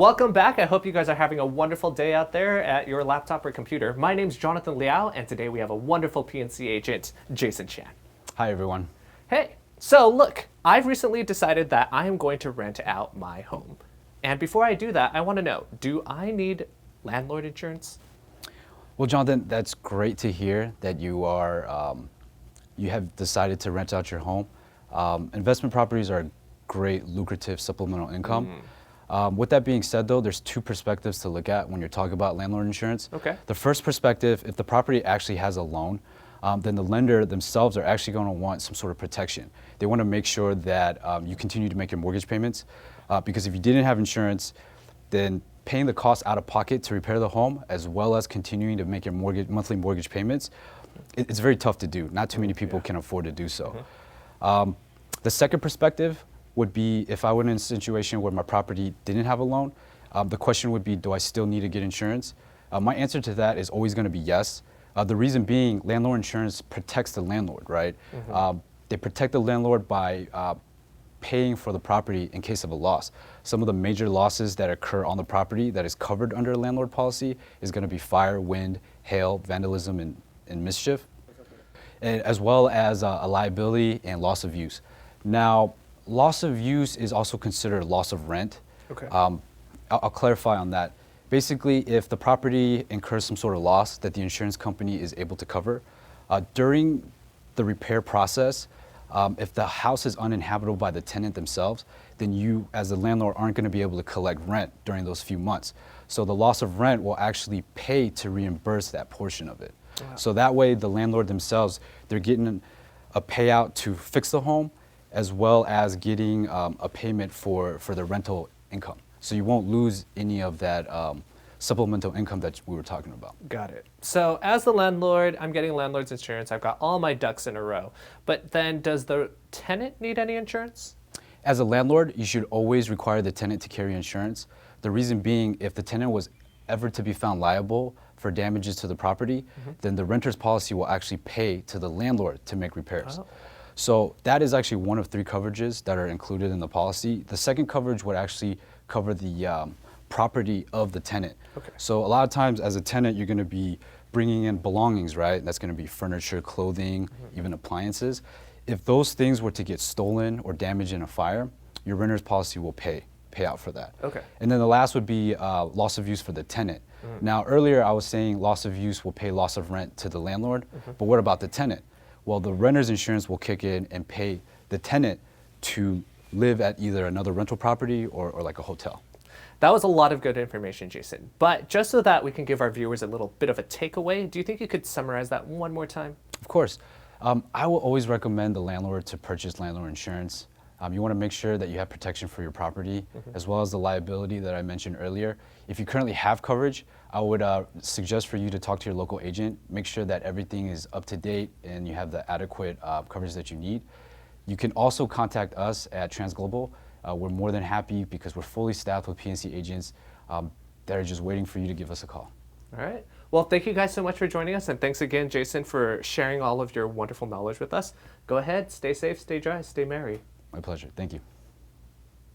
Welcome back. I hope you guys are having a wonderful day out there at your laptop or computer. My name's Jonathan Liao, and today we have a wonderful PNC agent, Jason Chan. Hi, everyone. Hey, so look, I've recently decided that I am going to rent out my home. And before I do that, I want to know, do I need landlord insurance? Well, Jonathan, that's great to hear that you are, you have decided to rent out your home. Investment properties are a great lucrative supplemental income. With that being said, though, there's two perspectives to look at when you're talking about landlord insurance. Okay. The first perspective, if the property actually has a loan, then the lender themselves are actually going to want some sort of protection. They want to make sure that you continue to make your mortgage payments, because if you didn't have insurance, then paying the cost out of pocket to repair the home, as well as continuing to make your monthly mortgage payments, it's very tough to do. Not too many people can afford to do so. The second perspective would be if I were in a situation where my property didn't have a loan, the question would be, do I still need to get insurance? My answer to that is always going to be yes. The reason being, landlord insurance protects the landlord, right? They protect the landlord by paying for the property in case of a loss. Some of the major losses that occur on the property that is covered under a landlord policy is going to be fire, wind, hail, vandalism, and mischief, and as well as a liability and loss of use. Now, loss of use is also considered loss of rent. Okay. I'll clarify on that. Basically, if the property incurs some sort of loss that the insurance company is able to cover, during the repair process, if the house is uninhabitable by the tenant themselves, then you, as the landlord, aren't going to be able to collect rent during those few months. So the loss of rent will actually pay to reimburse that portion of it. Wow. So that way, the landlord themselves, they're getting a payout to fix the home, as well as getting a payment for the rental income. So you won't lose any of that supplemental income that we were talking about. Got it. So as the landlord, I'm getting landlord's insurance. I've got all my ducks in a row. But then does the tenant need any insurance? As a landlord, you should always require the tenant to carry insurance. The reason being, if the tenant was ever to be found liable for damages to the property, then the renter's policy will actually pay to the landlord to make repairs. Oh. So that is actually one of three coverages that are included in the policy. The second coverage would actually cover the property of the tenant. Okay. So a lot of times as a tenant, you're going to be bringing in belongings, right? That's going to be furniture, clothing, even appliances. If those things were to get stolen or damaged in a fire, your renter's policy will pay out for that. Okay. And then the last would be loss of use for the tenant. Now earlier I was saying loss of use will pay loss of rent to the landlord, but what about the tenant? Well, the renter's insurance will kick in and pay the tenant to live at either another rental property or like a hotel. That was a lot of good information, Jason. But just so that we can give our viewers a little bit of a takeaway, do you think you could summarize that one more time? Of course. I will always recommend the landlord to purchase landlord insurance. You want to make sure that you have protection for your property, as well as the liability that I mentioned earlier. If you currently have coverage, I would suggest for you to talk to your local agent. Make sure that everything is up to date and you have the adequate coverage that you need. You can also contact us at TransGlobal. We're more than happy because we're fully staffed with PNC agents that are just waiting for you to give us a call. All right. Well, thank you guys so much for joining us. And thanks again, Jason, for sharing all of your wonderful knowledge with us. Go ahead, stay safe, stay dry, stay merry. My pleasure. Thank you.